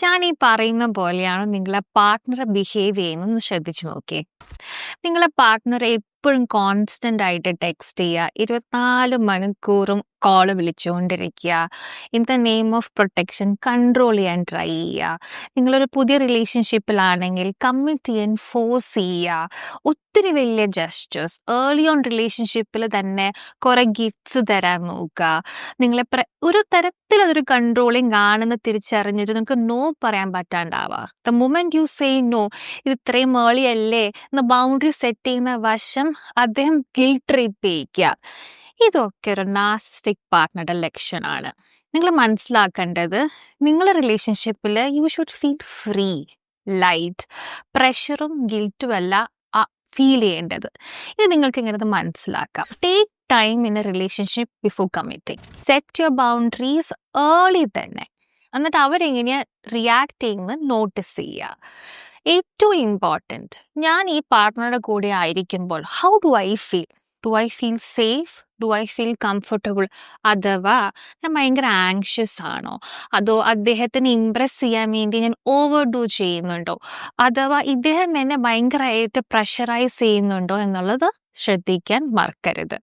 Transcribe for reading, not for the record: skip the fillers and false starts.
ഞാൻ ഈ പറയുന്ന പോലെയാണ് നിങ്ങളെ പാർട്ട്ണർ ബിഹേവ് ചെയ്യുന്നതെന്ന് ശ്രദ്ധിച്ചു നോക്കിയേ. നിങ്ങളെ പാർട്ട്ണറെ എപ്പോഴും കോൺസ്റ്റന്റ് ആയിട്ട് ടെക്സ്റ്റ് ചെയ്യുക, 24 മണിക്കൂറും കോള് വിളിച്ചുകൊണ്ടിരിക്കുക, in the name of protection control ചെയ്യാൻ ട്രൈ ചെയ്യുക. നിങ്ങളൊരു പുതിയ റിലേഷൻഷിപ്പിലാണെങ്കിൽ കമ്മിറ്റ് ചെയ്യാൻ ഫോഴ്സ് ചെയ്യുക, ഒത്തിരി വലിയ ജസ്റ്റേഴ്സ്, ഏർലി ഓൺ റിലേഷൻഷിപ്പിൽ തന്നെ കുറേ ഗിഫ്റ്റ്സ് തരാൻ നോക്കുക. നിങ്ങളെ ഒരു തരത്തിൽ അതൊരു കൺട്രോളിങ് ആണെന്ന് തിരിച്ചറിഞ്ഞിട്ട് നിങ്ങൾക്ക് നോ പറയാൻ പറ്റാണ്ടാവുക. The moment you say no, ഇത് ഇത്രയും ഏർലി അല്ലേ എന്ന ബൗണ്ടറി സെറ്റ് ചെയ്യുന്ന വശം അദ്ദേഹം ഗിൽട്ട് ട്രിപ്പ് ചെയ്യിക്കുക. ഇതൊക്കെ ഒരു നാർസിസ്റ്റിക് പാർട്ട്ണറുടെ ലക്ഷണമാണ്. നിങ്ങൾ മനസ്സിലാക്കേണ്ടത്, നിങ്ങളുടെ റിലേഷൻഷിപ്പിൽ you should feel free, light, പ്രഷറും ഗിൽറ്റും അല്ല ഫീൽ ചെയ്യേണ്ടത്. ഇത് നിങ്ങൾക്ക് ഇങ്ങനെ മനസ്സിലാക്കാം. Take time in A relationship before committing. Set your boundaries early തന്നെ. എന്നിട്ട് അവരെങ്ങനെയാ റിയാക്ട് ചെയ്യുന്നത് നോട്ടീസ് ചെയ്യുക. ഏറ്റവും ഇമ്പോർട്ടൻറ്റ്, ഞാൻ ഈ പാർട്ട്ണറുടെ കൂടെ ആയിരിക്കുമ്പോൾ how do I feel? Do I feel safe? Do I feel comfortable? അഥവാ ഞാൻ ഭയങ്കര ആങ്ഷ്യസ് ആണോ? അതോ അദ്ദേഹത്തിന് ഇമ്പ്രസ് ചെയ്യാൻ വേണ്ടി ഞാൻ ഓവർ ഡു ചെയ്യുന്നുണ്ടോ? അഥവാ ഇദ്ദേഹം എന്നെ ഭയങ്കരമായിട്ട് പ്രഷറൈസ് ചെയ്യുന്നുണ്ടോ എന്നുള്ളത് ശ്രദ്ധിക്കാൻ മറക്കരുത്.